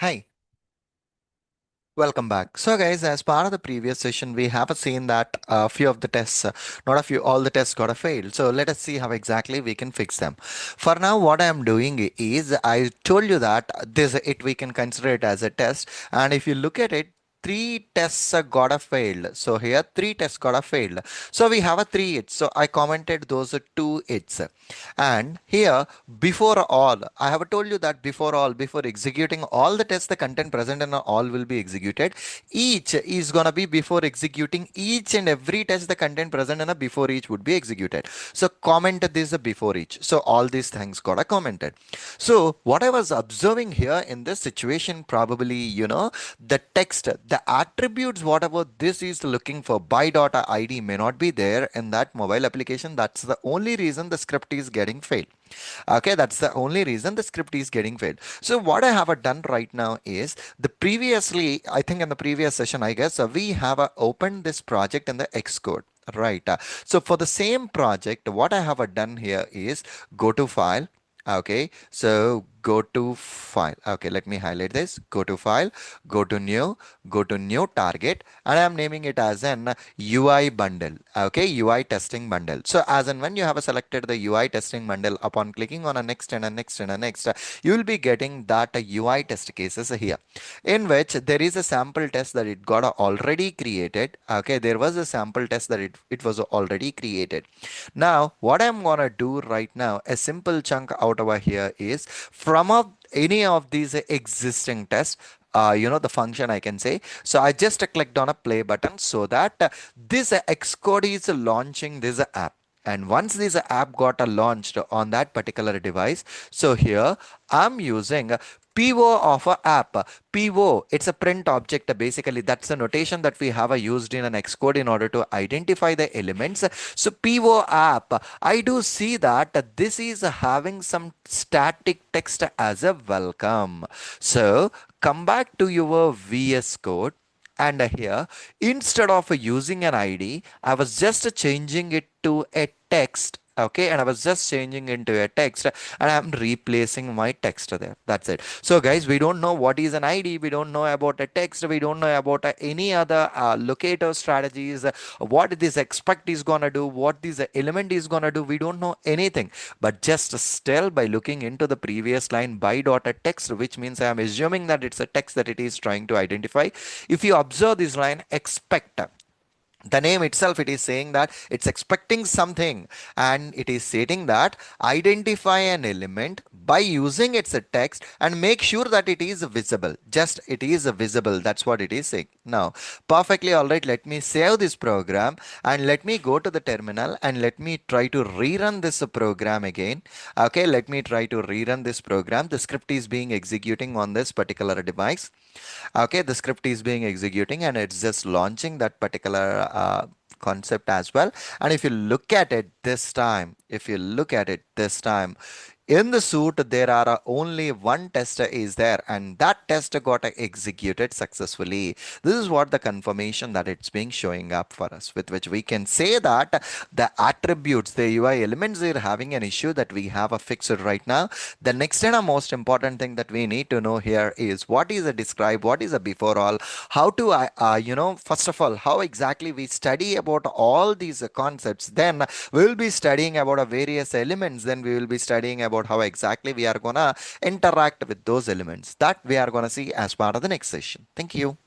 Hi, welcome back. So, guys, as part of the previous session, we have seen that a few of the tests, not a few, all the tests got a fail. So, let us see how exactly we can fix them. For now, what I am doing is I told you that this it we can consider it as a test, and if you look at it, three tests got a failed. So here three tests got a failed. So we have a three hits. So I commented those are two hits. And here, before all, I have told you that before all, before executing all the tests, the content present in all will be executed. Each is gonna be before executing each and every test, the content present in a before each would be executed. So comment this before each. So all these things got a commented. So what I was observing here in this situation, probably, the text, the attributes, whatever this is looking for by data ID may not be there in that mobile application. That's the only reason the script is getting failed. Okay, that's the only reason the script is getting failed. So what I have done right now is the previously, I think in the previous session, I guess we have opened this project in the Xcode. Right. So for the same project, what I have done here is go to file. Okay, so go to file. Okay, let me highlight this. Go to file, go to new target, and I'm naming it as an UI bundle. Okay, UI testing bundle. So as and when you have selected the UI testing bundle, upon clicking on a next and a next and a next, you will be getting that UI test cases here, in which there is a sample test that it got already created. Okay, there was a sample test that it was already created. Now, what I'm gonna do right now, a simple chunk out over here is from any of these existing tests, the function I can say. So I just clicked on a play button so that this Xcode is launching this app. And once this app got launched on that particular device, so here I'm using PO of a app. PO, it's a print object. Basically, that's a notation that we have used in an Xcode in order to identify the elements. So PO app, I do see that this is having some static text as a welcome. So come back to your VS Code. And here, instead of using an ID, I was just changing it to a text. Okay, and I was just changing into a text and I'm replacing my text there. That's it. So, guys, we don't know what is an ID, we don't know about a text, we don't know about any other locator strategies, what this expect is gonna do, what this element is gonna do. We don't know anything, but just still by looking into the previous line by dot a text, which means I am assuming that it's a text that it is trying to identify. If you observe this line, expect, the name itself, it is saying that it's expecting something, and it is stating that identify an element by using its text and make sure that it is visible. Just it is visible, that's what it is saying. Now, perfectly all right, let me save this program and let me go to the terminal and let me try to rerun this program again. Okay, let me try to rerun this program. The script is being executing on this particular device. Okay, the script is being executing and it's just launching that particular concept as well. And if you look at it this time, if you look at it this time, in the suit there are only one test is there, and that test got executed successfully. This is what the confirmation that it's being showing up for us, with which we can say that the attributes, the UI elements, are having an issue that we have a fixed right now. The next and a most important thing that we need to know here is what is a describe, what is a before all, how to first of all, how exactly we study about all these concepts. Then we will be studying about various elements. Then we will be studying about how exactly we are gonna interact with those elements. That we are gonna see as part of the next session. Thank you.